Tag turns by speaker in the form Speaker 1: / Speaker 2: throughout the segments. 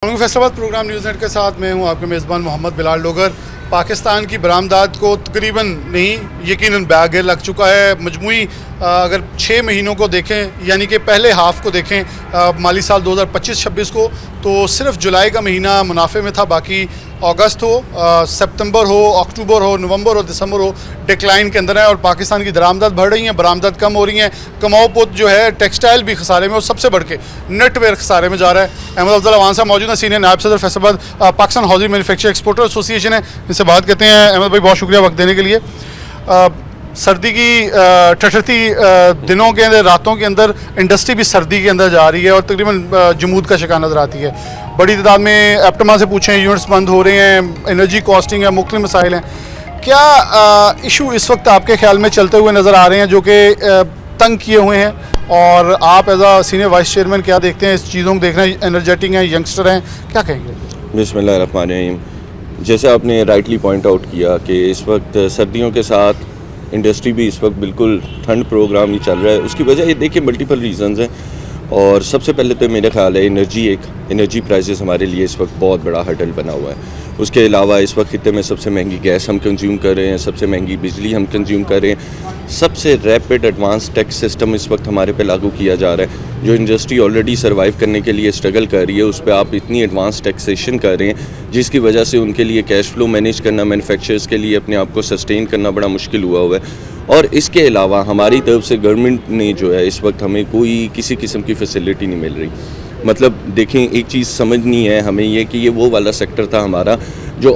Speaker 1: Faisalabad programme news net के साथ मैं हूं आपके मेज़बान मोहम्मद बिलाल लोगर। पाकिस्तान की बरामदात को तकरीबन नहीं यकीनन बैग लग चुका है। मजमूई अगर 6 महीनों को देखें यानी कि पहले हाफ़ को देखें माली साल 2025-26 को, तो सिर्फ जुलाई का महीना मुनाफे में था, बाकी अगस्त हो, सितंबर हो, अक्टूबर हो, नवंबर हो, दिसंबर हो, डिक्लाइन के अंदर है। और पाकिस्तान की दरामदात बढ़ रही हैं, बरामदात कम हो रही हैं। कमाओ पुत जो है टेक्सटाइल भी खसारे में और सबसे बढ़ के नेटवेयर खसारे में जा रहा है। अहमद अफजल अवान साहब मौजूद हैं, सीनियर नायब सदर Faisalabad Pakistan housing manufacturing exporter association है, इनसे बात करते हैं। अहमद भाई बहुत शुक्रिया वक्त देने के लिए। सर्दी की ठठरती दिनों के अंदर, रातों के अंदर इंडस्ट्री भी सर्दी के अंदर जा रही है और तकरीबन जमूद का शिकार नज़र आती है। बड़ी तादाद में एप्टमा से पूछें, यूनिट्स बंद हो रहे हैं, एनर्जी कॉस्टिंग है, मुख्तलिफ मसाइल हैं। क्या इशू इस वक्त आपके ख्याल में चलते हुए नज़र आ रहे हैं जो कि तंग किए हुए हैं, और आप एज आ सीनियर वाइस चेयरमैन क्या देखते हैं इस चीज़ों को? देख रहे हैं एनर्जेटिक हैं, यंगस्टर हैं, क्या कहेंगे?
Speaker 2: बिस्मिल्लाहिर्रहमानिर्रहीम। जैसे आपने राइटली पॉइंट आउट किया कि इस वक्त सर्दियों के साथ इंडस्ट्री भी इस वक्त बिल्कुल ठंड प्रोग्राम नहीं चल रहा है। उसकी वजह ये देखिए मल्टीपल रीज़न्स हैं, और सबसे पहले तो मेरा ख्याल है एनर्जी प्राइसेस हमारे लिए इस वक्त बहुत बड़ा हर्डल बना हुआ है। उसके अलावा इस वक्त खित्ते में सबसे महंगी गैस हम कंज्यूम कर रहे हैं, सबसे महंगी बिजली हम कंज्यूम कर रहे हैं, सबसे रैपिड एडवांस टैक्स सिस्टम इस वक्त हमारे पे लागू किया जा रहा है। जो इंडस्ट्री ऑलरेडी सर्वाइव करने के लिए स्ट्रगल कर रही है, उस पर आप इतनी एडवांस टैक्सेशन कर रहे हैं जिसकी वजह से उनके लिए कैश फ्लो मैनेज करना, मैन्युफैक्चरर्स के लिए अपने आप को सस्टेन करना बड़ा मुश्किल हुआ है। और इसके अलावा हमारी तरफ से गवर्नमेंट ने जो है इस वक्त हमें कोई किसी किस्म की फैसिलिटी नहीं मिल रही। मतलब देखें, एक चीज़ समझनी है हमें ये कि ये वो वाला सेक्टर था हमारा जो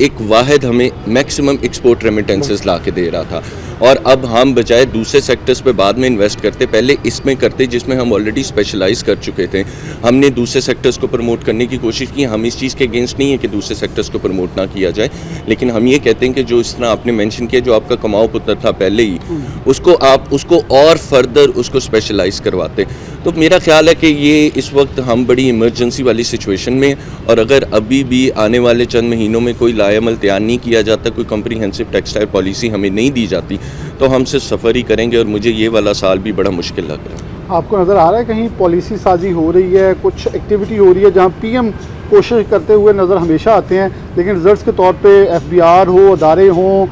Speaker 2: एक वाहिद हमें मैक्सिमम एक्सपोर्ट रेमिटेंसेस ला के दे रहा था, और अब हम बजाय दूसरे सेक्टर्स पे बाद में इन्वेस्ट करते, पहले इसमें करते जिसमें हम ऑलरेडी स्पेशलाइज कर चुके थे। हमने दूसरे सेक्टर्स को प्रमोट करने की कोशिश की। हम इस चीज़ के अगेंस्ट नहीं है कि दूसरे सेक्टर्स को प्रमोट ना किया जाए, लेकिन हम ये कहते हैं कि जो इस तरह आपने मेंशन किया, जो आपका कमाओ पुत्र था पहले ही, उसको और फर्दर उसको स्पेशलाइज करवाते। तो मेरा ख्याल है कि ये इस वक्त हम बड़ी इमरजेंसी वाली सिचुएशन में, और अगर अभी भी आने वाले चंद महीनों में कोई लाएमल तैयार नहीं किया जाता, कोई कम्प्रीहेंसिव टेक्सटाइल पॉलिसी हमें नहीं दी जाती, तो हम सिर्फ सफ़र ही करेंगे, और मुझे ये वाला साल भी बड़ा मुश्किल लग रहा है।
Speaker 1: आपको नज़र आ रहा है कहीं पॉलिसी साजी हो रही है, कुछ एक्टिविटी हो रही है जहाँ पीएम कोशिश करते हुए नज़र हमेशा आते हैं, लेकिन रिजल्ट्स के तौर पे एफबीआर हो, अदारे हों,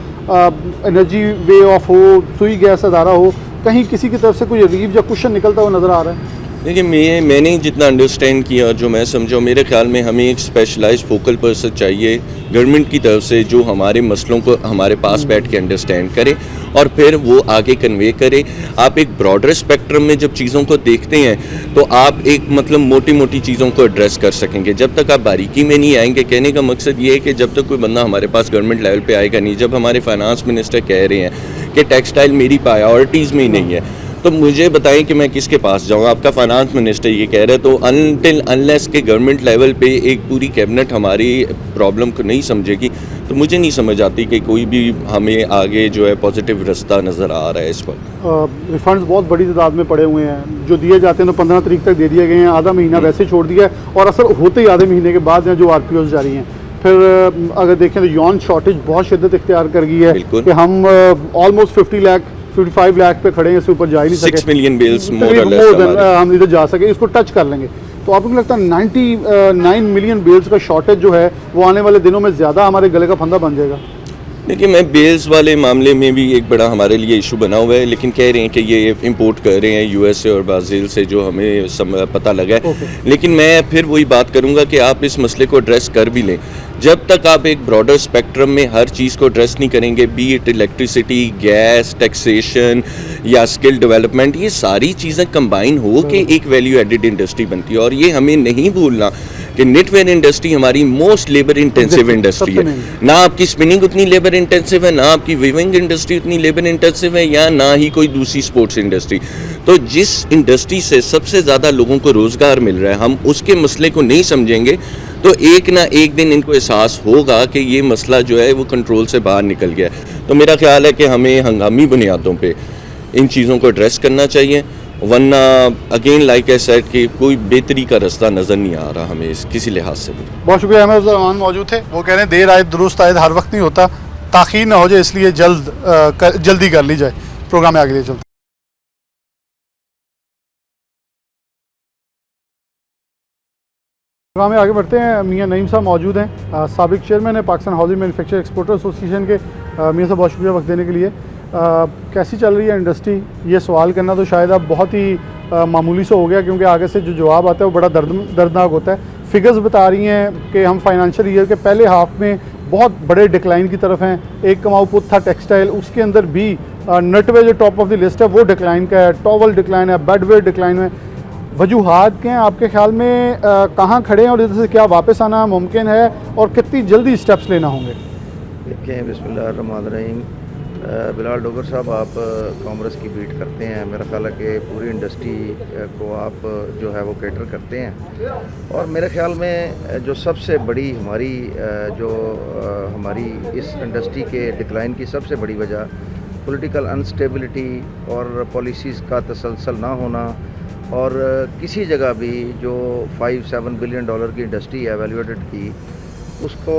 Speaker 1: एनर्जी वे ऑफ हो, सुई गैस अदारा हो, कहीं किसी की तरफ से कोई रिलीफ या कुशन निकलता हुआ नज़र आ रहा है?
Speaker 2: देखिए, मैंने जितना अंडरस्टैंड किया और जो मैं समझा, मेरे ख्याल में हमें एक स्पेशलाइज्ड फोकल पर्सन चाहिए गवर्नमेंट की तरफ से, जो हमारे मसलों को हमारे पास बैठ के अंडरस्टैंड करे और फिर वो आगे कन्वे करे। आप एक ब्रॉडर स्पेक्ट्रम में जब चीज़ों को देखते हैं तो आप एक मतलब मोटी मोटी चीज़ों को एड्रेस कर सकेंगे। जब तक आप बारीकी में नहीं आएंगे, कहने का मकसद ये है कि जब तक कोई बंदा हमारे पास गवर्नमेंट लेवल पे आएगा नहीं। जब हमारे फाइनेंस मिनिस्टर कह रहे हैं कि टेक्सटाइल मेरी प्रायोरिटीज़ में ही नहीं है, तो मुझे बताएं कि मैं किसके पास जाऊं? आपका फाइनेंस मिनिस्टर ये कह रहे हैं, तो अनटिल अनलेस के गवर्नमेंट लेवल पे एक पूरी कैबिनेट हमारी प्रॉब्लम को नहीं समझेगी, तो मुझे नहीं समझ आती कि कोई भी हमें आगे जो है पॉजिटिव रास्ता नज़र आ रहा है इस वक्त।
Speaker 1: रिफंड्स बहुत बड़ी तादाद में पड़े हुए हैं, जो दिए जाते हैं तो 15 तारीख तक दे दिए गए हैं, आधा महीना वैसे छोड़ दिया है, और असर होते ही आधे महीने के बाद जो RPOs जारी हैं। फिर अगर देखें तो यौन शॉर्टेज बहुत शिद्दत इख्तियार कर गई है कि हम ऑलमोस्ट 55 लाख पे खड़े हैं, इससे ऊपर जा ही नहीं सके।
Speaker 2: 6 मिलियन बेल्स
Speaker 1: हम इधर जा सके, इसको टच कर लेंगे। तो आपको लगता है 99 मिलियन बेल्स का शॉर्टेज जो है वो आने वाले दिनों में ज़्यादा हमारे गले का फंदा बन जाएगा?
Speaker 2: देखिए, मैं बेल्स वाले मामले में भी एक बड़ा हमारे लिए इशू बना हुआ है, लेकिन कह रहे हैं कि ये इंपोर्ट कर रहे हैं USA और ब्राज़ील से, जो हमें पता लगा है। लेकिन मैं फिर वही बात करूंगा कि आप इस मसले को एड्रेस कर भी लें। जब तक आप एक ब्रॉडर स्पेक्ट्रम में हर चीज़ को एड्रेस नहीं करेंगे, B it electricity, gas, taxation या स्किल डेवलपमेंट, ये सारी चीज़ें कंबाइन हो के एक वैल्यू एडिड इंडस्ट्री बनती है। और ये हमें नहीं भूलना कि नेटवेयर इंडस्ट्री हमारी मोस्ट लेबर इंटेंसिव इंडस्ट्री है। ना आपकी स्पिनिंग उतनी लेबर इंटेंसिव है, ना आपकी वीविंग इंडस्ट्री उतनी लेबर इंटेंसिव है, या ना ही कोई दूसरी स्पोर्ट्स इंडस्ट्री। तो जिस इंडस्ट्री से सबसे ज़्यादा लोगों को रोज़गार मिल रहा है, हम उसके मसले को नहीं समझेंगे तो एक ना एक दिन इनको एहसास होगा कि ये मसला जो है वो कंट्रोल से बाहर निकल गया है। तो मेरा ख्याल है कि हमें हंगामी बुनियादों पे इन चीज़ों को एड्रेस करना चाहिए, वरना अगेन लाइक आई सेड कि कोई बेहतरी का रास्ता नज़र नहीं आ रहा हमें किसी लिहाज से भी।
Speaker 1: बहुत शुक्रिया। अहमद अफजल अवान मौजूद थे, वो कह रहे हैं देर आए दुरुस्त आए, हर वक्त नहीं होता, ताख़ीर ना हो जाए, इसलिए जल्दी कर ली जाए। प्रोग्राम में आगे ले चलते। प्रोग्राम में आगे बढ़ते हैं। मियां नईम साहब मौजूद हैं, साबिक चेयरमैन है Pakistan housing manufacture exporter association के। मियां साहब बहुत शुक्रिया वक्त देने के लिए। कैसी चल रही है इंडस्ट्री, ये सवाल करना तो शायद अब बहुत ही मामूली सा हो गया, क्योंकि आगे से जो जवाब आता है वो बड़ा दर्दनाक होता है। फिगर्स बता रही हैं कि हम फाइनेंशियल ईयर के पहले हाफ में बहुत बड़े डिक्लाइन की तरफ हैं। एक कम आउटपुट था टेक्सटाइल, उसके अंदर भी नटवे जो टॉप ऑफ द लिस्ट है वो डिक्लाइन का है, टॉवल डिक्लाइन है, बेडवेयर डिक्लाइन है। वजूहात के हैं आपके ख्याल में, कहाँ खड़े हैं और इधर से क्या वापस आना मुमकिन है और कितनी जल्दी स्टेप्स लेना होंगे?
Speaker 3: देखें, बिस्मिल्लाहिर्रहमानिर्रहीम। बिलाल डोगर साहब, आप कॉमर्स की बीट करते हैं, मेरा ख्याल है कि पूरी इंडस्ट्री को आप जो है वो कैटर करते हैं। और मेरे ख्याल में जो सबसे बड़ी हमारी इस इंडस्ट्री के डिक्लाइन की सबसे बड़ी वजह पॉलिटिकल अनस्टेबिलिटी और पॉलिसीज़ का तसलसल ना होना, और किसी जगह भी जो 5-7 बिलियन डॉलर की इंडस्ट्री है वैल्यूएटेड की, उसको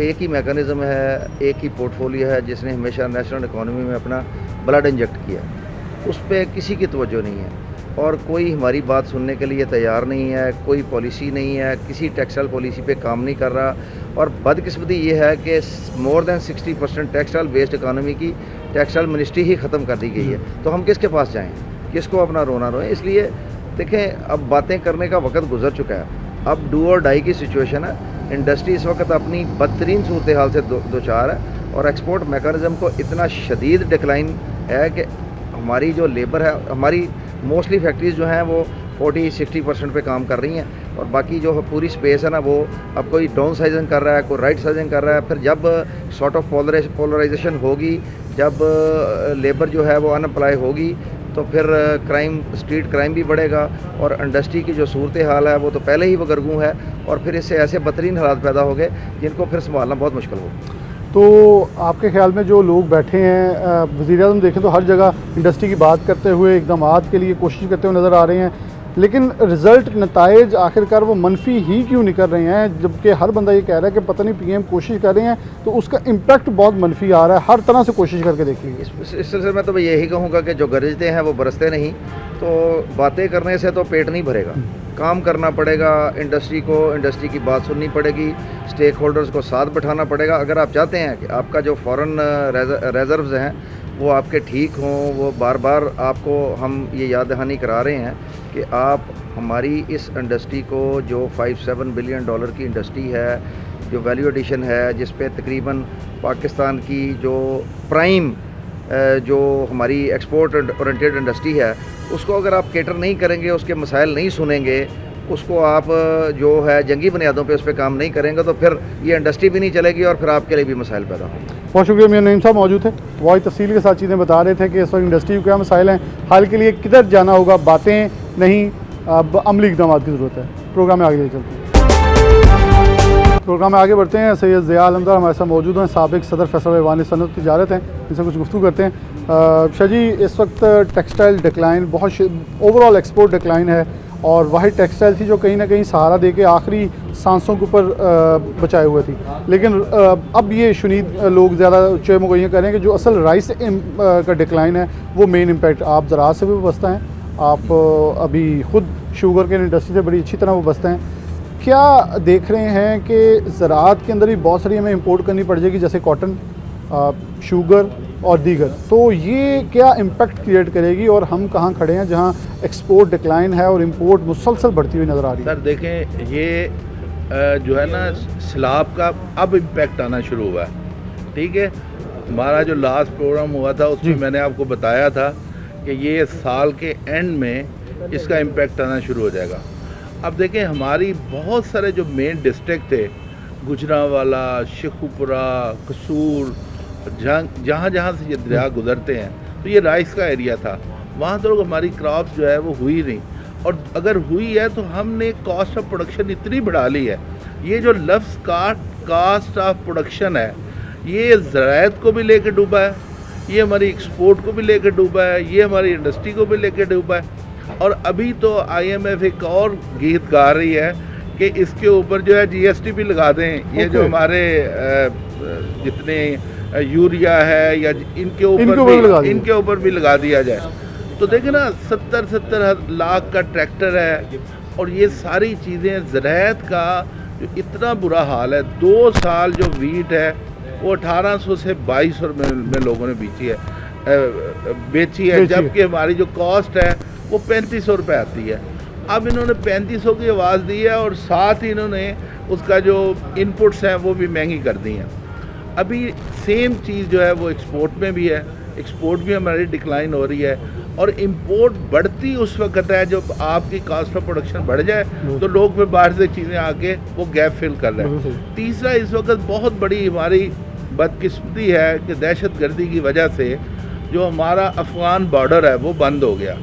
Speaker 3: एक ही मैकेनिज़्म है, एक ही पोर्टफोलियो है जिसने हमेशा नेशनल इकोनॉमी में अपना ब्लड इंजेक्ट किया, उस पर किसी की तवज्जो नहीं है और कोई हमारी बात सुनने के लिए तैयार नहीं है। कोई पॉलिसी नहीं है, किसी टेक्सटाइल पॉलिसी पे काम नहीं कर रहा। और बदकिस्मती ये है कि more than 60% textile based economy की टेक्सटाइल मिनिस्ट्री ही ख़त्म कर दी गई है। तो हम किसके पास जाएँ, किसको अपना रोना रोएं? इसलिए देखें, अब बातें करने का वक्त गुजर चुका है, अब डू और डाई की सिचुएशन है। इंडस्ट्री इस वक्त अपनी बदतरीन सूरत हाल से दो चार है और एक्सपोर्ट मैकेनिज़्म को इतना शदीद डिक्लाइन है कि हमारी जो लेबर है, हमारी मोस्टली फैक्ट्रीज़ जो हैं वो 40-60% पे काम कर रही हैं, और बाकी जो पूरी स्पेस है ना वो अब कोई डाउन साइजिंग कर रहा है, कोई राइट साइजिंग कर रहा है। फिर जब सॉर्ट ऑफ पोलराइजेशन होगी, जब लेबर जो है वो अनअप्लाई होगी, तो फिर स्ट्रीट क्राइम भी बढ़ेगा और इंडस्ट्री की जो सूरत हाल है वो तो पहले ही वगरगू है, और फिर इससे ऐसे बदतरीन हालात पैदा हो गए जिनको फिर संभालना बहुत मुश्किल होगा।
Speaker 1: तो आपके ख्याल में जो लोग बैठे हैं, वज़ीर-ए-आज़म देखें तो हर जगह इंडस्ट्री की बात करते हुए इक़दामात के लिए कोशिश करते हुए नज़र आ रहे हैं, लेकिन रिज़ल्ट नताइज आखिरकार वो मनफी ही क्यों निकल रहे हैं? जबकि हर बंदा ये कह रहा है कि पता नहीं पीएम कोशिश कर रहे हैं, तो उसका इम्पैक्ट बहुत मनफी आ रहा है। हर तरह से कोशिश करके देखिए।
Speaker 3: इस सिलसिले में तो मैं यही कहूँगा कि जो गरजते हैं वो बरसते नहीं। तो बातें करने से तो पेट नहीं भरेगा, काम करना पड़ेगा। इंडस्ट्री की बात सुननी पड़ेगी, स्टेक होल्डर्स को साथ बैठाना पड़ेगा। अगर आप चाहते हैं कि आपका जो फॉरेन रिजर्व्स हैं वो आपके ठीक हों, वो बार बार आपको हम ये याद दहानी करा रहे हैं कि आप हमारी इस इंडस्ट्री को, जो 5-7 बिलियन डॉलर की इंडस्ट्री है, जो वैल्यू एडिशन है, जिस पे तकरीबन पाकिस्तान की जो प्राइम जो हमारी एक्सपोर्ट ओरिएंटेड इंडस्ट्री है, उसको अगर आप कैटर नहीं करेंगे, उसके मसाइल नहीं सुनेंगे, उसको आप जो है जंगी बुनियादों पे उस पर काम नहीं करेंगे, तो फिर ये इंडस्ट्री भी नहीं चलेगी और फिर आपके लिए भी मसाइल पैदा होंगे।
Speaker 1: बहुत शुक्रिया। मियां नईम साहब मौजूद थे, बहुत तफसील के साथ चीज़ें बता रहे थे कि इस वक्त इंडस्ट्री को क्या मसाइल हैं, हाल के लिए किधर जाना होगा। बातें नहीं, अब अमली इक़दाम की ज़रूरत है। प्रोग्राम में आगे ले चलते हैं। प्रोग्राम में आगे बढ़ते हैं। सैयद ज़िया अलमदार हमारे साथ मौजूद हैं, साबिक सदर फैसल ऐवान सनअत तिजारत हैं, इनसे कुछ गुफ्तगू करते हैं। शाह जी, इस वक्त टेक्सटाइल डिक्लाइन, बहुत ओवरऑल एक्सपोर्ट डिक्लाइन है, और वाहिद टेक्सटाइल थी जो कहीं ना कहीं सहारा दे के आखिरी सांसों के ऊपर बचाए हुए थी। लेकिन अब ये शुनीद लोग ज़्यादा ऊँचे मुगैयां करें कि जो असल राइस का डिक्लाइन है वो मेन इम्पैक्ट। आप ज़राअत से भी वाबस्ता हैं, आप अभी ख़ुद शुगर के इंडस्ट्री से बड़ी अच्छी तरह वाबस्ता हैं। क्या देख रहे हैं कि ज़राअत के अंदर भी बहुत सारी हमें इम्पोर्ट करनी पड़ जाएगी, जैसे कॉटन, शुगर और दीगर, तो ये क्या इम्पैक्ट क्रिएट करेगी और हम कहाँ खड़े हैं जहाँ एक्सपोर्ट डिक्लाइन है और इंपोर्ट मुसलसल बढ़ती हुई नज़र आ रही है?
Speaker 4: सर देखें, ये जो है ना स्लैब का अब इम्पैक्ट आना शुरू हुआ है। ठीक है, हमारा जो लास्ट प्रोग्राम हुआ था उसमें मैंने आपको बताया था कि ये साल के एंड में इसका इम्पैक्ट आना शुरू हो जाएगा। अब देखें, हमारी बहुत सारे जो मेन डिस्ट्रिक्ट थे, गुजरांवाला, शेखुपुरा, कसूर, जहाँ से ये दरिया गुजरते हैं, तो ये राइस का एरिया था। वहाँ तो हमारी क्रॉप जो है वो हुई नहीं, और अगर हुई है तो हमने कॉस्ट ऑफ प्रोडक्शन इतनी बढ़ा ली है। ये जो लफ्ज़ कास्ट ऑफ प्रोडक्शन है, ये ज़राअत को भी लेकर डूबा है, ये हमारी एक्सपोर्ट को भी लेकर डूबा है, ये हमारी इंडस्ट्री को भी लेकर डूबा है। और अभी तो IMF एक और गीत गा रही है कि इसके ऊपर जो है GST भी लगा दें। ये जो हमारे जितने यूरिया है या इनके ऊपर भी लगा दिया जाए। तो देखें ना, 70 लाख का ट्रैक्टर है, और ये सारी चीज़ें ज़राअत का जो इतना बुरा हाल है, 2 साल जो वीट है वो 1800 से 2200 में लोगों ने बेची है, जबकि हमारी जो कॉस्ट है वो 3500 रुपये आती है। अब इन्होंने 3500 की आवाज़ दी है और साथ ही इन्होंने उसका जो इनपुट्स हैं वो भी महंगी कर दी हैं। अभी सेम चीज़ जो है वो एक्सपोर्ट में भी है, एक्सपोर्ट भी हमारी डिक्लाइन हो रही है और इंपोर्ट बढ़ती उस वक्त है जब आपकी कास्ट ऑफ प्रोडक्शन बढ़ जाए तो लोग फिर बाहर से चीज़ें आके वो गैप फिल कर रहे हैं। तीसरा, इस वक्त बहुत बड़ी हमारी बदकिस्मती है कि दहशतगर्दी की वजह से जो हमारा अफ़गान बॉर्डर है वो बंद हो गया।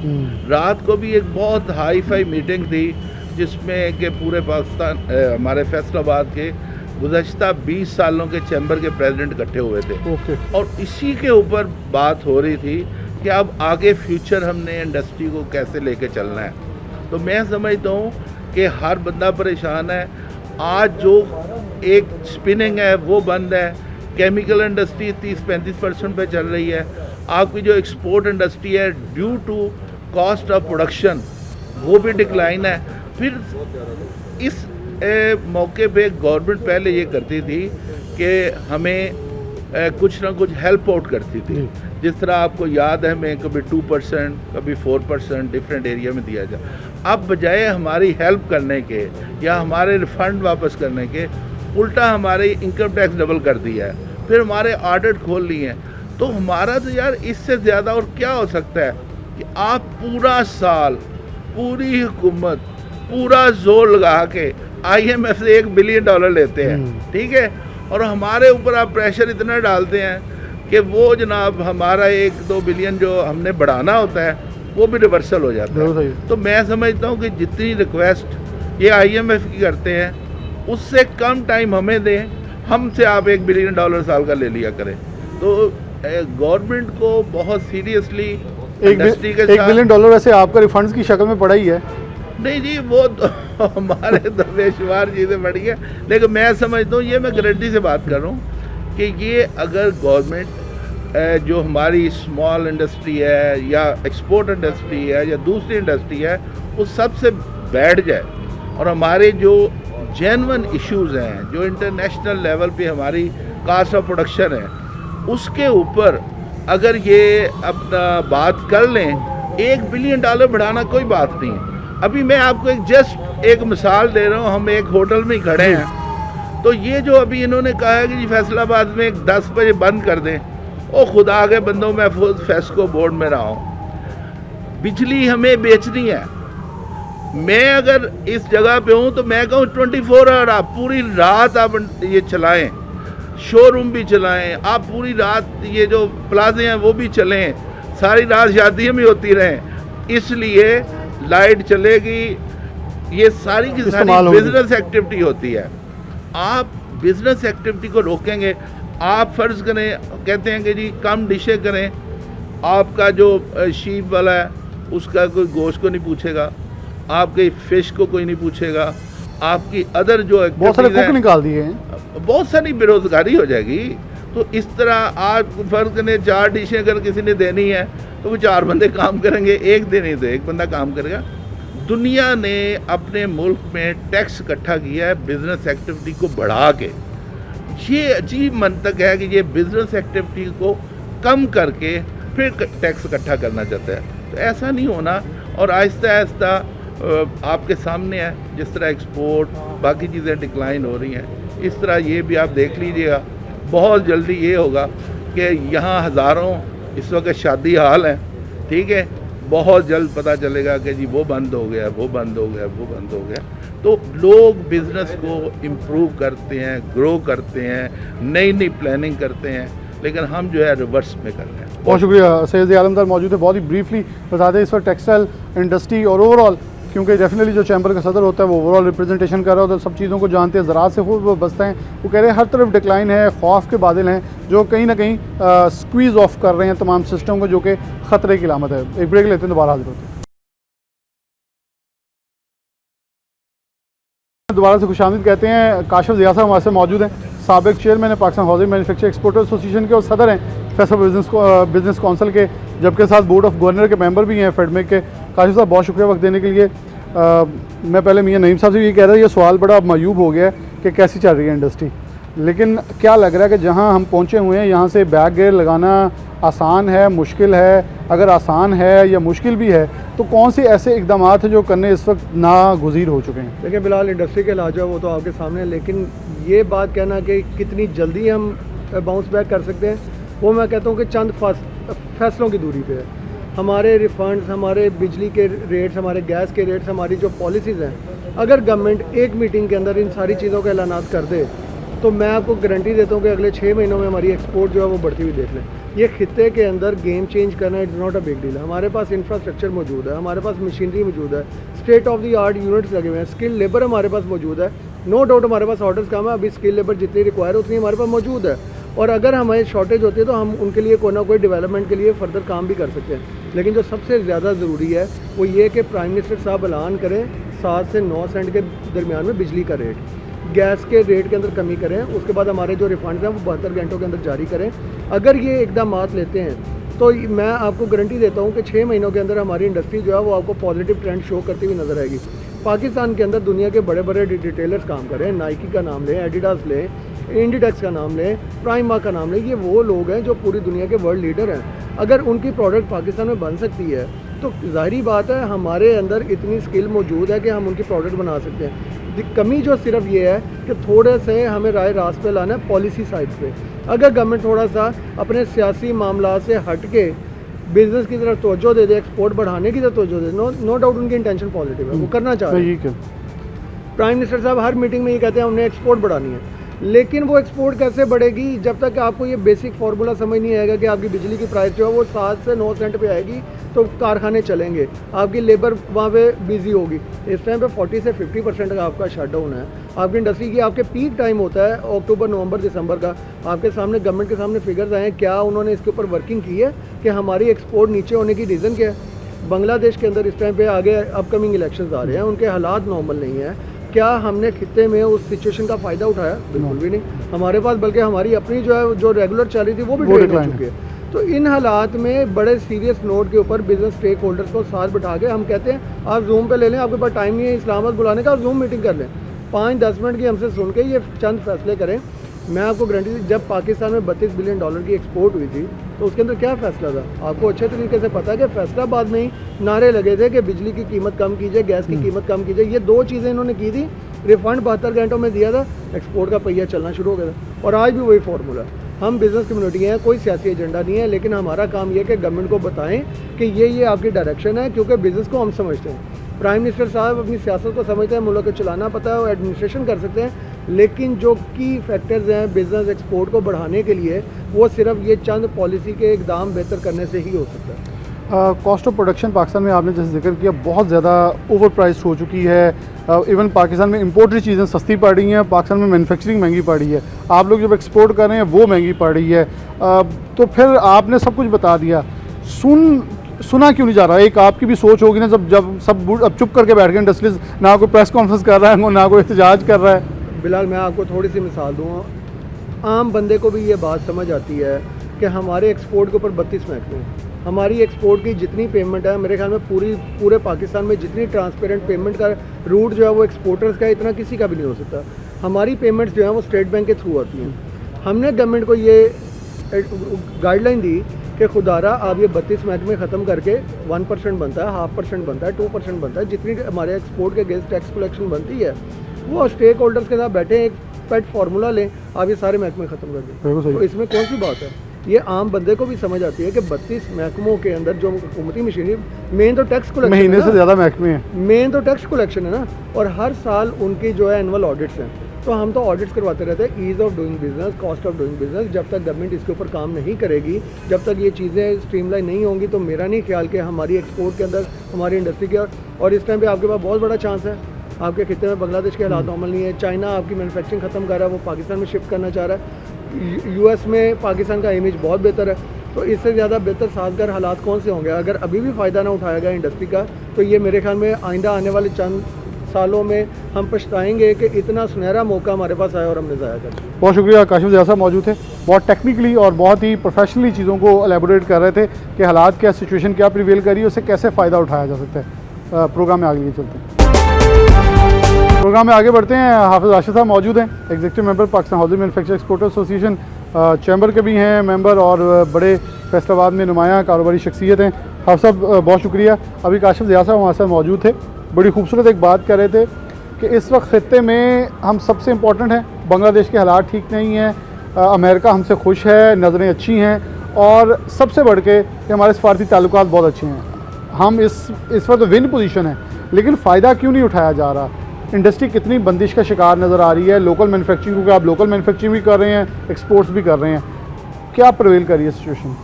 Speaker 4: रात को भी एक बहुत हाई फाई मीटिंग थी जिसमें कि पूरे पाकिस्तान हमारे फैसलाबाद के गुज़श्ता 20 सालों के चैम्बर के प्रेसिडेंट इकट्ठे हुए थे और इसी के ऊपर बात हो रही थी कि अब आगे फ्यूचर हमने इंडस्ट्री को कैसे लेके चलना है। तो मैं समझता हूँ कि हर बंदा परेशान है। आज जो एक स्पिनिंग है वो बंद है, केमिकल इंडस्ट्री 30-35% पे चल रही है, आपकी जो एक्सपोर्ट इंडस्ट्री है due to cost of production वो भी डिक्लाइन है। फिर इस मौके पे गवर्नमेंट पहले ये करती थी कि हमें कुछ ना कुछ हेल्प आउट करती थी, जिस तरह आपको याद है मैं कभी 2% कभी 4% डिफरेंट एरिया में दिया जाए। अब बजाय हमारी हेल्प करने के या हमारे रिफंड वापस करने के उल्टा हमारे इनकम टैक्स डबल कर दिया है, फिर हमारे ऑडिट खोल लिए हैं। तो हमारा तो यार इससे ज़्यादा और क्या हो सकता है कि आप पूरा साल पूरी हुकूमत पूरा जोर लगा के IMF से $1 बिलियन लेते हैं, ठीक है, और हमारे ऊपर आप प्रेशर इतना डालते हैं कि वो जनाब हमारा 1-2 बिलियन जो हमने बढ़ाना होता है वो भी रिवर्सल हो जाता है। तो मैं समझता हूँ कि जितनी रिक्वेस्ट ये IMF की करते हैं उससे कम टाइम हमें दें, हमसे आप $1 बिलियन साल का ले लिया करें। तो गवर्नमेंट को बहुत सीरियसली इंडस्ट्री के साथ $1 बिलियन
Speaker 1: वैसे आपका रिफंड्स की शक्ल में पड़ा ही है।
Speaker 4: नहीं जी, वो तो हमारे तो बेशुमार चीज़ें बढ़ी है, लेकिन मैं समझता हूँ, ये मैं गारंटी से बात कर रहा हूँ कि ये अगर गवर्नमेंट जो हमारी स्मॉल इंडस्ट्री है या एक्सपोर्ट इंडस्ट्री है या दूसरी इंडस्ट्री है वो सबसे बैठ जाए और हमारे जो जेन्युइन इश्यूज़ हैं जो इंटरनेशनल लेवल पे हमारी कास्ट ऑफ प्रोडक्शन है उसके ऊपर अगर ये अपना बात कर लें, $1 बिलियन बढ़ाना कोई बात नहीं है। अभी मैं आपको जस्ट एक मिसाल दे रहा हूँ, हम एक होटल में खड़े हैं, तो ये जो अभी इन्होंने कहा है कि जी फैसलाबाद में 10 बजे बंद कर दें, ओ खुदा के बंदों, महफूज फेस्को बोर्ड में रहा हूँ, बिजली हमें बेचनी है। मैं अगर इस जगह पे हूँ तो मैं कहूँ 24 आवर आप पूरी रात आप ये चलाएं, शोरूम भी चलाएं, आप पूरी रात ये जो प्लाजे हैं वो भी चलें, सारी रात शादियाँ भी होती रहें, इसलिए लाइट चलेगी। ये सारी की सारी बिजनेस एक्टिविटी होती है। आप बिजनेस एक्टिविटी को रोकेंगे, आप फ़र्ज़ करें कहते हैं कि जी कम डिशें करें, आपका जो शीप वाला है उसका कोई गोश्त को नहीं पूछेगा, आपके फ़िश को कोई नहीं पूछेगा, आपकी अदर जो
Speaker 1: बहुत सारे कुक निकाल दिए हैं,
Speaker 4: बहुत सारी बेरोज़गारी हो जाएगी। तो इस तरह आप फ़र्ज़ करें 4 डिशें अगर किसी ने देनी है तो वो 4 बंदे काम करेंगे, एक दिन ही तो एक बंदा काम करेगा। दुनिया ने अपने मुल्क में टैक्स इकट्ठा किया है बिज़नेस एक्टिविटी को बढ़ा के। ये अजीब मंतक है कि ये बिज़नेस एक्टिविटी को कम करके फिर टैक्स इकट्ठा करना चाहता है, तो ऐसा नहीं होना। और आहिस्ता आहिस्ता आपके सामने है जिस तरह एक्सपोर्ट बाकी चीज़ें डिक्लाइन हो रही हैं, इस तरह ये भी आप देख लीजिएगा। बहुत जल्दी ये होगा कि यहाँ हज़ारों इस वक्त शादी हाल हैं, ठीक है, बहुत जल्द पता चलेगा कि जी वो बंद हो गया, वो बंद हो गया, वो बंद हो गया। तो लोग बिज़नेस को इम्प्रूव करते हैं, ग्रो करते हैं, नई नई प्लानिंग करते हैं, लेकिन हम जो है रिवर्स में कर रहे हैं।
Speaker 1: बहुत शुक्रिया सैयद आलमदार मौजूद है, बहुत ही ब्रीफली बता दें इस वक्त टेक्सटाइल इंडस्ट्री और ओवरऑल, क्योंकि डेफिनेटली जो चैम्बर का सदर होता है वो ओवरऑल रिप्रेजेंटेशन कर रहा होता है, सब चीज़ों को जानते हैं, ज़राअत से वो बसते हैं। वो कह रहे हैं हर तरफ डिक्लाइन है, खौफ के बादल हैं जो कहीं ना कहीं स्क्वीज़ ऑफ कर रहे हैं तमाम सिस्टम को, जो कि ख़तरे की अलामत है। एक ब्रेक लेते हैं, दोबारा हाजिर होते हैं। दोबारा से खुशामदीद कहते हैं। काशिफ ज़िया साहब हमारे से मौजूद हैं, साबिक चेयरमैन है Pakistan housing manufacture exporter association के और सदर हैं फैसल बिजनेस काउंसिल के, जबकि साथ बोर्ड ऑफ गवर्नर के मेंबर भी हैं फेडमेक के। काशिफ साहब बहुत शुक्रिया वक्त देने के लिए। मैं पहले मियां नईम साहब से ये कह रहा था, ये सवाल बड़ा मायूब हो गया है कि कैसी चल रही है इंडस्ट्री, लेकिन क्या लग रहा है कि जहां हम पहुंचे हुए हैं यहाँ से बैक गियर लगाना आसान है, मुश्किल है? अगर आसान है या मुश्किल भी है तो कौन से ऐसे इकदाम हैं जो करने इस वक्त नागुज़ीर हो चुके हैं?
Speaker 5: देखिए बिलाल, इंडस्ट्री के इलाज है वो तो आपके सामने है, लेकिन ये बात कहना कि कितनी जल्दी हम बाउंस बैक कर सकते हैं, वो मैं कहता हूँ कि चंद फैसलों की दूरी पे है। हमारे रिफंड्स, हमारे बिजली के रेट्स, हमारे गैस के रेट्स, हमारी जो पॉलिसीज़ हैं, अगर गवर्नमेंट एक मीटिंग के अंदर इन सारी चीज़ों के ऐलानात कर दे तो मैं आपको गारंटी देता हूँ कि अगले 6 महीनों में हमारी एक्सपोर्ट जो है वो बढ़ती हुई देख लें। ये खित्ते के अंदर गेम चेंज करना is not a big deal. हमारे पास इंफ्रास्ट्रक्चर मौजूद है, हमारे पास मशीनरी मौजूद है, state of the art units लगे हुए हैं, स्किल लेबर हमारे पास मौजूद है। नो डाउट हमारे पास ऑर्डर्स कम है, अभी स्किल लेबर जितनी रिक्वायर है उतनी हमारे पास मौजूद है, और अगर हमारी शॉर्टेज होती है तो हम उनके लिए कोई ना कोई डेवलपमेंट के लिए फर्दर काम भी कर सकते हैं। लेकिन जो सबसे ज़्यादा ज़रूरी है वो ये कि प्राइम मिनिस्टर साहब ऐलान करें 7 से 9 सेंट के दरमियान में बिजली का रेट, गैस के रेट के अंदर कमी करें, उसके बाद हमारे जो रिफंड्स हैं वो 72 घंटों के अंदर जारी करें। अगर ये इकदाम लेते हैं तो मैं आपको गारंटी देता हूँ कि 6 महीनों के अंदर हमारी इंडस्ट्री जो है वो आपको पॉजिटिव ट्रेंड शो करती हुई नजर आएगी। पाकिस्तान के अंदर दुनिया के बड़े बड़े रिटेलर्स काम कर रहे हैं, नाइकी का नाम लें, एडिडास लें, इंडिटेक्स का नाम लें, प्राइमा का नाम लें, ये वो लोग हैं जो पूरी दुनिया के वर्ल्ड लीडर हैं। अगर उनकी प्रोडक्ट पाकिस्तान में बन सकती है तो जाहिर बात है हमारे अंदर इतनी स्किल मौजूद है कि हम उनकी प्रोडक्ट बना सकते हैं। कमी जो सिर्फ ये है कि थोड़े से हमें राय रास्त पे लाना है पॉलिसी साइड पे। अगर गवर्नमेंट थोड़ा सा अपने सियासी मामला से हट के बिजनेस की तरफ तवज्जो दे दे, एक्सपोर्ट बढ़ाने की तरफ तवज्जो दे, नो डाउट उनकी इंटेंशन पॉजिटिव है, वो करना चाह रहे हैं। प्राइम मिनिस्टर साहब हर मीटिंग में ये कहते हैं हमने एक्सपोर्ट बढ़ानी है, लेकिन वो एक्सपोर्ट कैसे बढ़ेगी जब तक आपको ये बेसिक फार्मूला समझ नहीं आएगा कि आपकी बिजली की प्राइस जो है वो 7 से 9 सेंट पे आएगी तो कारखाने चलेंगे, आपकी लेबर वहाँ पे बिजी होगी। इस टाइम पे 40 से 50% का आपका शटडाउन है आपकी इंडस्ट्री की। आपके पीक टाइम होता है अक्टूबर, नवंबर, दिसंबर का। आपके सामने गवर्नमेंट के सामने फिगर्स आए हैं, क्या उन्होंने इसके ऊपर वर्किंग की है कि हमारी एक्सपोर्ट नीचे होने की रीज़न क्या है? बांग्लादेश के अंदर इस टाइम पे आगे अपकमिंग इलेक्शंस आ रहे हैं, उनके हालात नॉर्मल नहीं है। क्या हमने खित्ते में उस सिचुएशन का फ़ायदा उठाया? बिल्कुल भी नहीं। हमारे पास बल्कि हमारी अपनी जो है जो रेगुलर चल रही थी वो भी ड्रेन हो चुकी है। तो इन हालात में बड़े सीरियस नोट के ऊपर बिजनेस स्टेक होल्डर्स को साथ बिठा के हम कहते हैं आप जूम पे ले लें, आपके पास टाइम नहीं है इस्लामाबाद बुलाने का, आप जूम मीटिंग कर लें, 5-10 मिनट की हमसे सुन के ये चंद फैसले करें। मैं आपको गारंटी दी, जब पाकिस्तान में $32 बिलियन की एक्सपोर्ट हुई थी तो उसके अंदर क्या फ़ैसला था आपको अच्छे तरीके से पता है कि फैसलाबाद में ही नारे लगे थे कि बिजली की कीमत कम कीजिए, गैस की कीमत कम कीजिए। ये 2 चीज़ें इन्होंने की थी, रिफंड 72 घंटों में दिया था, एक्सपोर्ट का पहिया चलना शुरू हो गया था। और आज भी वही फार्मूला। हम बिज़नेस कम्युनिटी हैं, कोई सियासी एजेंडा नहीं है, लेकिन हमारा काम ये है कि गवर्नमेंट को बताएं कि ये आपकी डायरेक्शन है, क्योंकि बिज़नेस को हम समझते हैं। प्राइम मिनिस्टर साहब अपनी सियासत को समझते हैं, मुल्क को चलाना पता है, वो एडमिनिस्ट्रेशन कर सकते हैं, लेकिन जो की फैक्टर्स हैं बिज़नेस एक्सपोर्ट को बढ़ाने के लिए वो सिर्फ ये चंद पॉलिसी के इकदाम बेहतर करने से ही हो सकता है।
Speaker 1: कॉस्ट ऑफ प्रोडक्शन पाकिस्तान में आपने जैसे जिक्र किया बहुत ज़्यादा ओवर प्राइस हो चुकी है। इवन पाकिस्तान में इम्पोर्टेड चीज़ें सस्ती पड़ रही हैं, पाकिस्तान में मैन्युफैक्चरिंग महंगी पड़ रही है, आप लोग जब एक्सपोर्ट कर रहे हैं वो महंगी पड़ रही है। तो फिर आपने सब कुछ बता दिया, सुना क्यों नहीं जा रहा? एक आपकी भी सोच होगी ना, जब सब अब चुप करके बैठ गए इंडस्ट्रीज, ना कोई प्रेस कॉन्फ्रेंस कर रहा है ना कोई एहतजाज कर रहा है।
Speaker 5: बिलाल, मैं आपको थोड़ी सी मिसाल दूँ, आम बंदे को भी ये बात समझ आती है कि हमारे एक्सपोर्ट के ऊपर 32 महकमे हैं। हमारी एक्सपोर्ट की जितनी पेमेंट है मेरे ख्याल में पूरे पाकिस्तान में जितनी ट्रांसपेरेंट पेमेंट का रूट जो है वो एक्सपोर्टर्स का इतना किसी का भी नहीं हो सकता। हमारी पेमेंट्स जो है वो स्टेट बैंक के थ्रू आती हैं। हमने गवर्नमेंट को ये गाइडलाइन दी कि खुदारा आप ये 32 महकमे ख़त्म करके 1% बनता है, 0.5% बनता है, 2% बनता है, जितनी हमारे एक्सपोर्ट के अगेंस्ट टैक्स कलेक्शन बनती है वो स्टेक होल्डर्स के साथ बैठे एक पेट फार्मूला लें, आप ये सारे महकमे ख़त्म कर दें। तो इसमें कौन सी बात है? ये आम बंदे को भी समझ आती है कि 32 महकमों के अंदर जो हुकूमती मशीनरी, मेन तो टैक्स कलेक्शन,
Speaker 1: महीने से ज़्यादा महकमे हैं,
Speaker 5: मेन तो टैक्स कलेक्शन है ना, और हर साल उनकी जो है एनुअल ऑडिट्स हैं। तो हम तो ऑडिट्स करवाते रहते हैं, ease of doing business, cost of doing business. जब तक गवर्नमेंट इसके ऊपर काम नहीं करेगी, जब तक ये चीज़ें स्ट्रीमलाइन नहीं होंगी, तो मेरा नहीं ख्याल कि हमारी एक्सपोर्ट के अंदर हमारी इंडस्ट्री के और इस टाइम पे आपके पास बहुत बड़ा चांस है। आपके खित्ते में बांग्लादेश के हालात नॉर्मल नहीं है, चाइना आपकी मैन्युफैक्चरिंग ख़त्म कर रहा है, वो पाकिस्तान में शिफ्ट करना चाह रहा है, यूएस में पाकिस्तान का इमेज बहुत बेहतर है। तो इससे ज़्यादा बेहतर साजगार हालात कौन से होंगे? अगर अभी भी फ़ायदा ना उठाया गया इंडस्ट्री का, तो ये मेरे ख्याल में आइंदा आने वाले चंद सालों में हम पछताएंगे कि इतना सुनहरा मौका हमारे पास आया और हमने ज़ाया कर दिया।
Speaker 1: बहुत शुक्रिया। काशिफ ज़िया साहब मौजूद थे, बहुत टेक्निकली और बहुत ही प्रोफेशनली चीज़ों को एलेबोरेट कर रहे थे कि हालात क्या, सिचुएशन क्या प्रिवेल करी है, उससे कैसे फ़ायदा उठाया जा सकता है। प्रोग्राम में आगे चलते हैं। प्रोग्राम में आगे बढ़ते हैं। हाफिज़ राशिद साहब मौजूद हैं, executive member Pakistan housing manufacture exporter association chamber के भी हैं मेंबर और बड़े फैसलाबाद में नुमाया कारोबारी शख्सियत हैं। हाफिज़ साहब बहुत शुक्रिया। अभी काशिफ ज़िया साहब हमारे साथ मौजूद थे, बड़ी खूबसूरत एक बात कर रहे थे कि इस वक्त ख़ित्ते में हम सबसे इम्पोर्टेंट हैं, बांग्लादेश के हालात ठीक नहीं हैं, अमेरिका हमसे खुश है, नज़रें अच्छी हैं और सबसे बढ़ के कि हमारे सफारती ताल्लुकात बहुत अच्छे हैं। हम इस वक्त विन पोजीशन है, लेकिन फ़ायदा क्यों नहीं उठाया जा रहा? इंडस्ट्री कितनी बंदिश का शिकार नज़र आ रही है। लोकल मैन्युफैक्चरिंग, क्योंकि आप लोकल मैन्युफैक्चरिंग भी कर रहे हैं, एक्सपोर्ट्स भी कर रहे हैं, क्या प्रवेल कर रही है सिचुएशन?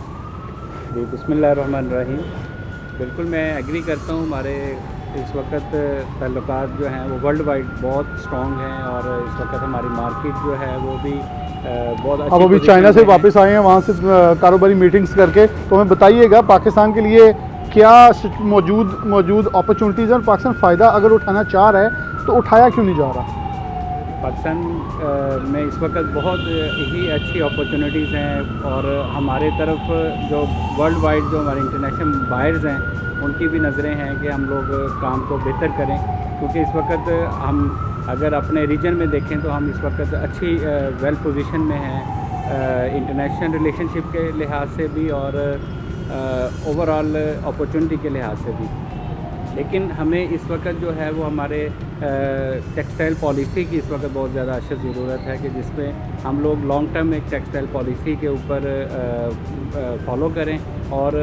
Speaker 6: जी बिस्मिल्लाहिर्रहमानिर्रहीम। बिल्कुल मैं एग्री करता हूँ। हमारे इस वक्त ताल्लुकात जो हैं वो वर्ल्ड वाइड बहुत स्ट्रॉन्ग हैं और इस वक्त हमारी मार्केट जो है वो भी बहुत अच्छी।
Speaker 1: अब अभी
Speaker 6: पोजीशन
Speaker 1: चाइना से
Speaker 6: में है।
Speaker 1: वापस आए हैं वहाँ से कारोबारी मीटिंग्स करके, तो हमें बताइएगा पाकिस्तान के लिए क्या मौजूद अपॉर्चुनिटीज़ हैं और पाकिस्तान फ़ायदा अगर उठाना चाह रहा है तो उठाया क्यों नहीं जा रहा?
Speaker 6: पाकिस्तान में इस वक्त बहुत ही अच्छी अपॉर्चुनिटीज़ हैं और हमारे तरफ जो वर्ल्ड वाइड जो हमारे इंटरनेशनल बायर्स हैं उनकी भी नज़रें हैं कि हम लोग काम को बेहतर करें, क्योंकि इस वक्त हम अगर अपने रीजन में देखें तो हम इस वक्त अच्छी वेल पोजीशन में हैं इंटरनेशनल रिलेशनशिप के लिहाज से भी और ओवरऑल अपॉर्चुनिटी के लिहाज से भी। लेकिन हमें इस वक्त जो है वो हमारे टेक्सटाइल पॉलिसी की इस वक्त बहुत ज़्यादा अशद ज़रूरत है कि जिसमें हम लोग लॉन्ग टर्म एक टेक्सटाइल पॉलिसी के ऊपर फॉलो करें और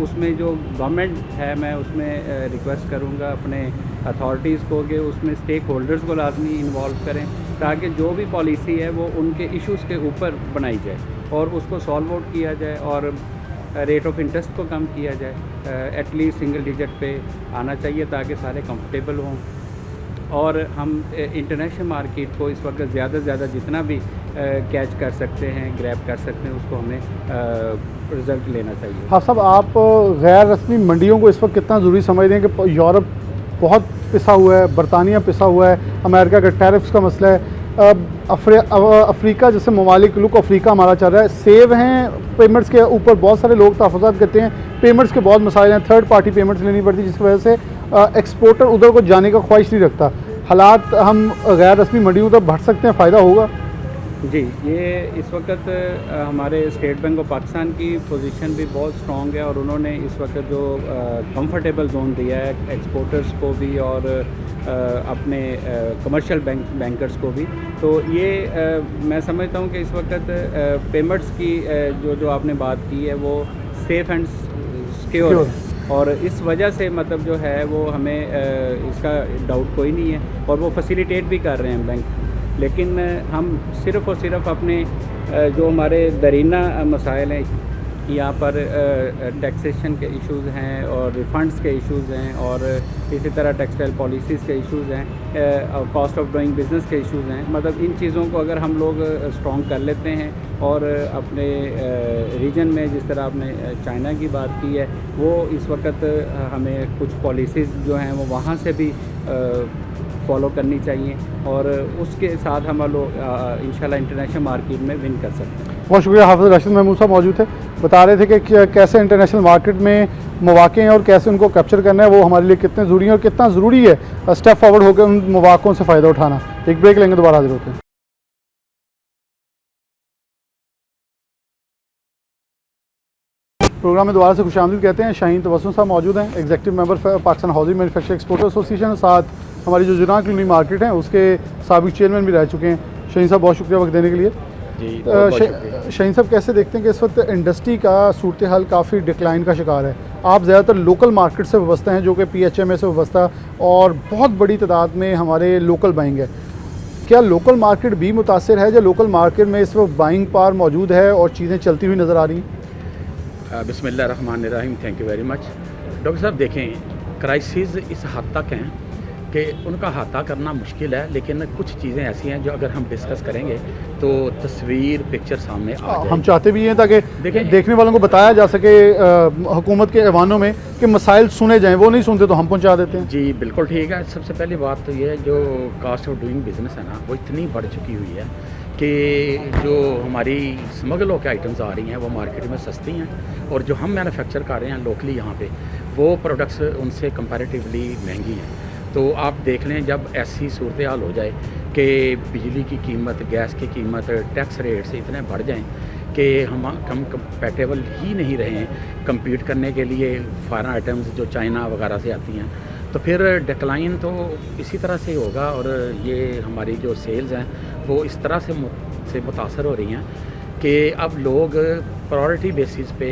Speaker 6: उसमें जो गवर्नमेंट है मैं उसमें रिक्वेस्ट करूँगा अपने अथॉरिटीज़ को कि उसमें स्टेक होल्डर्स को लाजमी इन्वॉल्व करें ताकि जो भी पॉलिसी है वो उनके इश्यूज़ के ऊपर बनाई जाए और उसको सॉल्व आउट किया जाए और रेट ऑफ इंटरेस्ट को कम किया जाए। एटलीस्ट सिंगल डिजिट पे आना चाहिए ताकि सारे कंफर्टेबल हों और हम इंटरनेशनल मार्केट को इस वक्त ज़्यादा से ज़्यादा जितना भी कैच कर सकते हैं, ग्रैब कर सकते हैं, उसको हमें रिज़ल्ट लेना चाहिए।
Speaker 1: हाँ साहब, आप गैर रस्मी मंडियों को इस वक्त कितना ज़रूरी समझ रहे हैं कि यूरोप बहुत पिसा हुआ है, बरतानिया पिसा हुआ है, अमेरिका का टैरिफ्स का मसला है, अफ्रीका जैसे ममालिक लुक अफ्रीका हमारा चल रहा है, सेव हैं पेमेंट्स के ऊपर बहुत सारे लोग तहफ़्फ़ुज़ात करते हैं, पेमेंट्स के बहुत मसाइल हैं, थर्ड पार्टी पेमेंट्स लेनी पड़ती है जिसकी वजह से एक्सपोर्टर उधर को जाने का ख्वाहिश नहीं रखता। हालात हम गैर रस्मी मंडियों तक बढ़ सकते हैं, फ़ायदा होगा?
Speaker 6: जी, ये इस वक्त हमारे स्टेट बैंक ऑफ पाकिस्तान की पोजीशन भी बहुत स्ट्रॉन्ग है और उन्होंने इस वक्त जो कंफर्टेबल जोन दिया है एक्सपोर्टर्स को भी और अपने कमर्शियल बैंकर्स को भी, तो ये मैं समझता हूँ कि इस वक्त पेमेंट्स की जो आपने बात की है वो सेफ़ एंड सिक्योर है और इस वजह से मतलब जो है वो हमें इसका डाउट कोई नहीं है और वो फैसिलिटेट भी कर रहे हैं बैंक। लेकिन हम सिर्फ़ और सिर्फ अपने जो हमारे दरीना मसाइल हैं यहाँ पर टैक्सेशन के इश्यूज़ हैं और रिफ़ंड्स के इश्यूज़ हैं और इसी तरह टेक्सटाइल पॉलिसीज़ के इश्यूज़ हैं और कॉस्ट ऑफ डूइंग बिज़नेस के इश्यूज़ हैं, मतलब इन चीज़ों को अगर हम लोग स्ट्रॉन्ग कर लेते हैं और अपने रीजन में जिस तरह आपने चाइना की बात की है वो इस वक्त हमें कुछ पॉलिसीज़ जो हैं वो वहाँ से भी फॉलो करनी चाहिए और उसके साथ हम लोग इंशाल्लाह इंटरनेशनल मार्केट में विन कर सकते हैं।
Speaker 1: बहुत शुक्रिया। हाफिज़ राशिद महमूद साहब मौजूद थे, बता रहे थे कि कैसे इंटरनेशनल मार्केट में मौक़े हैं और कैसे उनको कैप्चर करना है, वो हमारे लिए कितने ज़रूरी हैं और कितना ज़रूरी है स्टेप फॉरवर्ड होकर उन मौक़ों से फ़ायदा उठाना। एक ब्रेक लेंगे, दोबारा हाजिर होते हैं। प्रोग्राम में दोबारा से खुशामदीद कहते हैं। शाहीन तबस्सुम साहब मौजूद हैं, executive member Pakistan housing manufacture exporter association, साथ हमारी जो जुनाक लूनी मार्केट है उसके साबिक चेयरमैन भी रह चुके हैं। शाहीन साहब बहुत शुक्रिया वक्त देने के लिए। शाहीन साहब, कैसे देखते हैं कि इस वक्त इंडस्ट्री का सूरत हाल काफ़ी डिक्लाइन का शिकार है? आप ज़्यादातर लोकल मार्केट से वाबस्ता हैं जो कि PHMA से वाबस्ता और बहुत बड़ी तादाद में हमारे लोकल बाइंग है, क्या लोकल मार्केट भी मुतासर है या लोकल मार्केट में इस वक्त बाइंग पावर मौजूद है और चीज़ें चलती हुई नज़र आ रही हैं?
Speaker 7: बिस्मिल्लाहिर्रहमानिर्रहीम, thank you very much. Doctor साहब देखें, क्राइसिस इस हद तक हैं कि उनका अहाता करना मुश्किल है, लेकिन कुछ चीज़ें ऐसी हैं जो अगर हम डिस्कस करेंगे तो तस्वीर पिक्चर सामने आ जाएगी।
Speaker 1: हम चाहते भी हैं ताकि देखने वालों को बताया जा सके हुकूमत के ऐवानों में कि मसाइल सुने जाएं, वो नहीं सुनते तो हम पहुंचा देते हैं।
Speaker 7: जी बिल्कुल ठीक है। सबसे पहली बात तो ये है जो कास्ट ऑफ डूइंग बिज़नेस है ना वो इतनी बढ़ चुकी हुई है कि जो हमारी स्मगल होकर आइटम्स आ रही हैं वो मार्केट में सस्ती हैं और जो हम मैन्युफैक्चर कर रहे हैं लोकली यहाँ पे वो प्रोडक्ट्स उनसे कंपैरेटिवली महंगी हैं तो आप देख लें जब ऐसी सूरत हाल हो जाए कि बिजली की कीमत, गैस की कीमत, टैक्स रेट्स इतने बढ़ जाएं कि हम कंपैटिबल ही नहीं रहे compete करने के लिए फॉरेन आइटम्स जो चाइना वगैरह से आती हैं, तो फिर डिक्लाइन तो इसी तरह से होगा। और ये हमारी जो सेल्स हैं वो इस तरह से मुतासर हो रही हैं कि अब लोग प्रायोरिटी बेसिस पे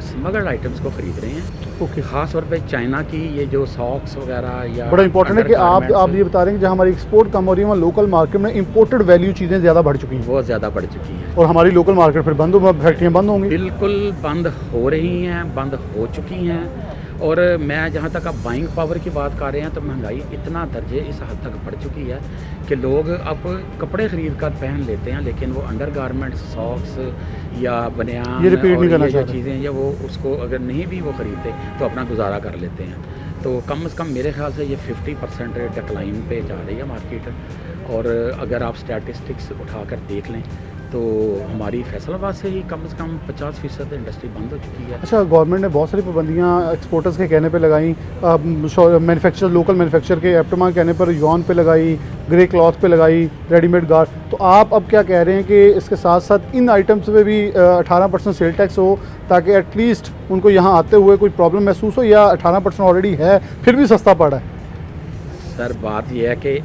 Speaker 7: स्मगल्ड आइटम्स को ख़रीद रहे हैं।
Speaker 1: ओके,
Speaker 7: ख़ास तौर पे चाइना की ये जो सॉक्स वगैरह या
Speaker 1: बड़ा इंपॉर्टेंट है कि आप
Speaker 7: undergarments,
Speaker 1: ये बता रहे हैं कि जहाँ हमारी एक्सपोर्ट कम हो रही है वहाँ लोकल मार्केट में इंपोर्टेड वैल्यू चीज़ें ज़्यादा बढ़ चुकी हैं
Speaker 7: बहुत ज़्यादा बढ़ चुकी हैं।
Speaker 1: और हमारी लोकल मार्केट फिर बंद हो, फैक्ट्रियाँ बंद होंगी।
Speaker 7: बिल्कुल बंद हो रही हैं, बंद हो चुकी हैं। और मैं जहाँ तक आप बाइंग पावर की बात कर रहे हैं तो महंगाई इतना दर्जे इस हद तक बढ़ चुकी है कि लोग अब कपड़े ख़रीद कर पहन लेते हैं, लेकिन वो अंडरगारमेंट्स, सॉक्स या बनियान
Speaker 1: ये रिपीट नहीं
Speaker 7: और
Speaker 1: करना
Speaker 7: ये जो
Speaker 1: चाहते।
Speaker 7: चीज़ें या वो उसको अगर नहीं भी वो ख़रीदते तो अपना गुजारा कर लेते हैं। तो कम से कम मेरे ख्याल से ये 50% डिक्लाइन पे जा रही है मार्केट। और अगर आप स्टैटिस्टिक्स उठाकर देख लें तो हमारी फैसलाबाद से ही कम 50% इंडस्ट्री बंद हो चुकी है।
Speaker 1: अच्छा, गवर्नमेंट ने बहुत सारी पाबंदियाँ एक्सपोर्टर्स के कहने पे लगाई, मैन्युफैक्चर लोकल मैन्युफैक्चर के एप्टमा कहने पर यॉन पे लगाई, ग्रे क्लॉथ पे लगाई, रेडीमेड गार्ड। तो आप अब क्या कह रहे हैं कि इसके साथ साथ इन आइटम्स पे भी 18% सेल टैक्स हो, ताकि एटलीस्ट उनको यहाँ आते हुए कोई प्रॉब्लम महसूस हो, या 18% ऑलरेडी है फिर भी सस्ता पड़ा है?
Speaker 7: सर बात यह है कि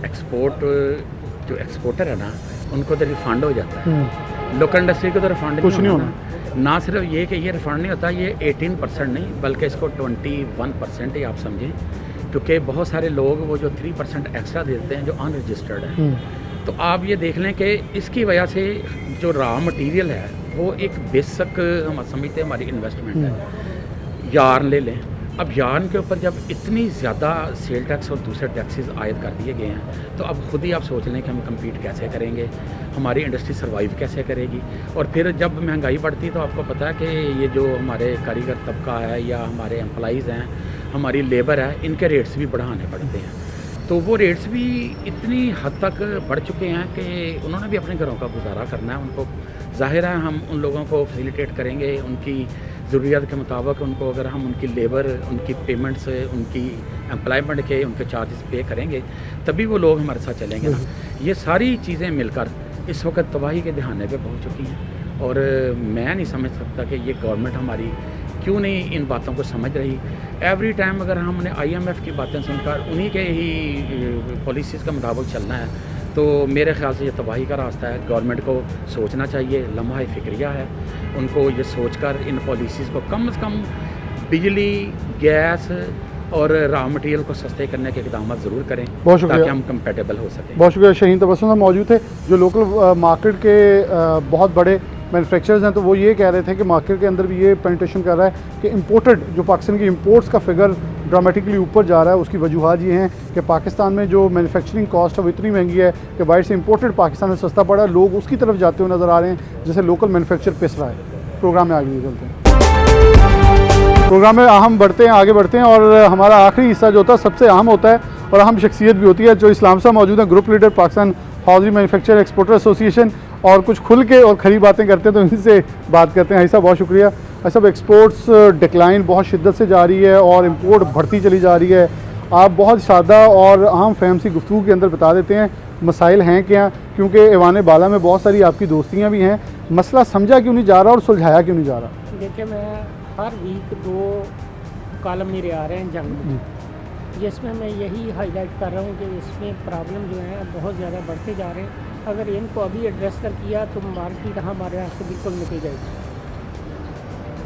Speaker 7: जो एक्सपोर्टर है ना उनको तो रिफ़ंड हो जाता है, लोकल इंडस्ट्री को तो रिफ़ंड
Speaker 1: कुछ नहीं
Speaker 7: होना। ना सिर्फ ये कि ये रिफ़ंड नहीं होता, ये 18% नहीं बल्कि इसको 21% ही आप समझें, क्योंकि बहुत सारे लोग वो जो 3% एक्स्ट्रा देते हैं जो अनरजिस्टर्ड है। तो आप ये देख लें कि इसकी वजह से जो रॉ मटेरियल है वो एक बेसिक हम समझते हैं हमारी इन्वेस्टमेंट है। यार्न ले लें, अब यार्न के ऊपर जब इतनी ज़्यादा सेल टैक्स और दूसरे टैक्सेस आयद कर दिए गए हैं तो अब खुद ही आप सोच लें कि हम कम्पीट कैसे करेंगे, हमारी इंडस्ट्री सर्वाइव कैसे करेगी। और फिर जब महंगाई बढ़ती है तो आपको पता है कि ये जो हमारे कारीगर तबका है या हमारे एम्प्लॉइज़ हैं, हमारी लेबर है, इनके रेट्स भी बढ़ाने पड़ते हैं। तो वो रेट्स भी इतनी हद तक बढ़ चुके हैं कि उन्होंने भी अपने घरों का गुजारा करना है। उनको ज़ाहिर है हम उन लोगों को फैसिलिटेट करेंगे, उनकी ज़रूरियात के मुताबिक उनको अगर हम उनकी लेबर, उनकी पेमेंट्स, उनकी एम्प्लॉयमेंट के उनके चार्जेस पे करेंगे तभी वो लोग हमारे साथ चलेंगे ना। ये सारी चीज़ें मिलकर इस वक्त तबाही के दहाने पे पहुंच चुकी हैं और मैं नहीं समझ सकता कि ये गवर्नमेंट हमारी क्यों नहीं इन बातों को समझ रही। एवरी टाइम अगर हमने IMF की बातें सुनकर उन्हीं के ही पॉलिसीज़ के मुताबिक चलना है तो मेरे ख्याल से ये तबाही का रास्ता है। गवर्नमेंट को सोचना चाहिए, लम्हा फिक्रिया है, उनको ये सोचकर इन पॉलिसीज़ को कम से कम बिजली, गैस और रॉ मटेरियल को सस्ते करने के इक़दाम ज़रूर करें ताकि हम कंपेटेबल हो सकें।
Speaker 1: बहुत शुक्रिया। शाहीन तबस्सुम साहब मौजूद थे जो लोकल मार्केट के बहुत बड़े मैन्युफैक्चरर्स हैं। तो वो ये कह रहे थे कि मार्केट के अंदर भी ये पेनिट्रेशन कर रहा है कि इंपोर्टेड जो पाकिस्तान की इंपोर्ट्स का फिगर ड्रामेटिकली ऊपर जा रहा है। उसकी वजूहत ये हैं कि पाकिस्तान में जो मैन्युफैक्चरिंग कॉस्ट है वो इतनी महंगी है कि बाहर से इंपोर्टेड पाकिस्तान में सस्ता पड़ा है। लोग उसकी तरफ जाते हुए नज़र आ रहे हैं जैसे लोकल मैन्युफैक्चर पिस रहा है। प्रोग्राम में आगे चलते हैं। प्रोग्राम में हम आगे बढ़ते हैं और हमारा आखिरी हिस्सा जो होता है सबसे अहम होता है और अहम शख्सियत भी होती है। जो इस्लाम साहब मौजूद हैं, group leader Pakistan hosiery manufacture exporter association, और कुछ खुल के और खरी बातें करते हैं तो इनसे बात करते हैं। ऐसा बहुत शुक्रिया। ऐसा एक्सपोर्ट्स डिक्लाइन बहुत शिद्दत से जा रही है और इम्पोर्ट बढ़ती चली जा रही है। आप बहुत सादा और अहम फहम सी गुफ्तगू के अंदर बता देते हैं मसाइल हैं क्या, क्योंकि ऐवान बाला में बहुत सारी आपकी दोस्तियाँ भी हैं। मसला समझा क्यों नहीं जा रहा और सुलझाया क्यों नहीं जा रहा?
Speaker 8: देखिए, मैं हर वीक 2 कॉलम मेरे आ रहे हैं जंग में, जिसमें मैं यही हाईलाइट कर रहा हूँ कि इसमें प्रॉब्लम जो है बहुत ज़्यादा बढ़ते जा रहे हैं। अगर इनको अभी एड्रेस कर किया तो मार्केट हमारे यहाँ से बिल्कुल निकल जाएगी।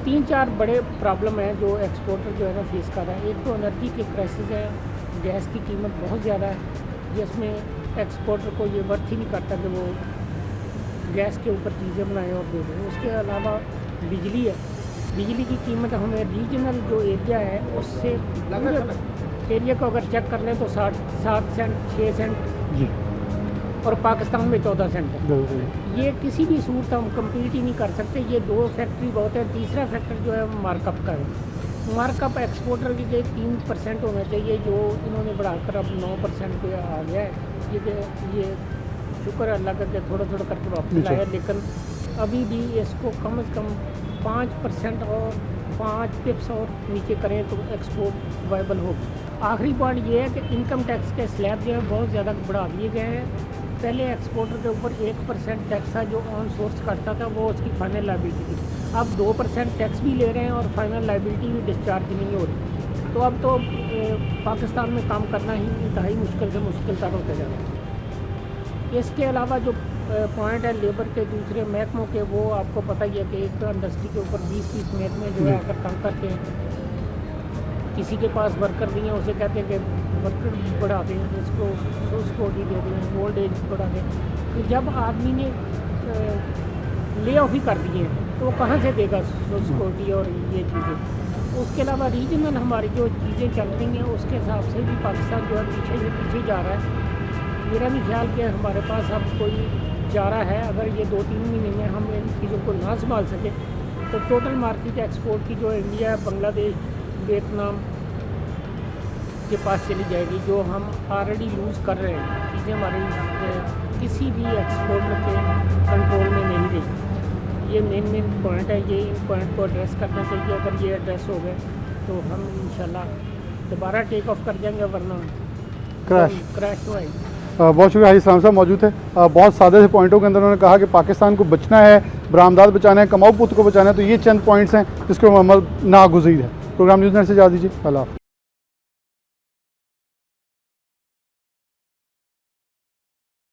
Speaker 8: 3-4 बड़े प्रॉब्लम हैं जो एक्सपोर्टर जो है ना फेस कर रहा है। एक तो एनर्जी की क्राइसिस है, गैस की कीमत बहुत ज़्यादा है जिसमें एक्सपोर्टर को ये वर्थ ही नहीं करता कि वो गैस के ऊपर चीज़ें बनाएं और दे दें। उसके अलावा बिजली है, बिजली की कीमत हमें रीजनल जो एरिया है उससे पूरे एरिया को अगर चेक कर लें तो 7 सेंट 6 सेंट
Speaker 1: जी,
Speaker 8: और पाकिस्तान में 14 सेंट है।
Speaker 1: बिल्कुल।
Speaker 8: ये किसी भी सूरत हम कम्पीट ही नहीं कर सकते। ये 2 फैक्ट्री बहुत है। तीसरा फैक्टर जो है मार्कअप का है। मार्कअप एक्सपोर्टर के लिए 3% होना चाहिए, जो इन्होंने बढ़ाकर अब 9% पे आ गया है। ये शुक्र अल्लाह का कि थोड़ा थोड़ा करके वापस लाया, लेकिन अभी भी इसको कम से कम 5% और 5 पिप्स और नीचे करें तो एक्सपोर्ट वायबल होगी। आखिरी पॉइंट ये है कि इनकम टैक्स के स्लैब जो है बहुत ज़्यादा बढ़ा दिए गए हैं। पहले एक्सपोर्टर के ऊपर 1% टैक्स था जो ऑन सोर्स कटता था, वो उसकी फाइनल लाइबिलिटी थी। अब 2% टैक्स भी ले रहे हैं और फाइनल लाइबिलिटी भी डिस्चार्ज नहीं हो रही। तो अब तो पाकिस्तान में काम करना ही इंतहाई मुश्किल से मुश्किल तर होते जा रहा है। इसके अलावा जो पॉइंट है लेबर के दूसरे महकमों के, वो आपको पता ही है कि एक इंडस्ट्री के ऊपर 20-30 महकमे जो है आकर काम करते हैं। किसी के पास वर्कर नहीं है, उसे कहते हैं कि वर्कर बढ़ा दें, इसको सिक्योरिटी दे दें, ओल्ड एज बढ़ा दें। तो जब आदमी ने ले ऑफ ही कर दिए तो वो कहाँ से देगा सिक्योरिटी और ये चीज़ें। उसके अलावा रीजनल हमारी जो चीज़ें चल रही हैं उसके हिसाब से भी पाकिस्तान जो है पीछे से पीछे जा रहा है। मेरा नहीं ख्याल कि हमारे पास अब कोई चारा है। अगर ये 2-3 महीने में हम इन चीज़ों को ना संभाल सके तो टोटल मार्केट एक्सपोर्ट की जो इंडिया, बांग्लादेश, वियतनाम के पास चली जाएगी, जो हम ऑलरेडी लूज़ कर रहे हैं। चीज़ें हमारी किसी भी एक्सपोर्ट के कंट्रोल में नहीं रही। ये मेन पॉइंट है, ये इन पॉइंट को एड्रेस करना चाहिए। अगर ये एड्रेस हो गए तो हम इंशाल्लाह दोबारा टेक ऑफ कर जाएंगे, वरना क्रैश हो आएगी।
Speaker 1: बहुत शुक्रिया हाजी इस्लाम साहब मौजूद थे। बहुत सादे से पॉइंटों के अंदर उन्होंने कहा कि पाकिस्तान को बचना है, बरामदात बचाना है, कमाऊ पुत को बचाना है। तो ये चंद पॉइंट्स हैं जिसको हम अमल नागुज़ीर है। प्रोग्राम न्यूज़ नेट से जा दीजिए। अल्लाह हाफ़िज़।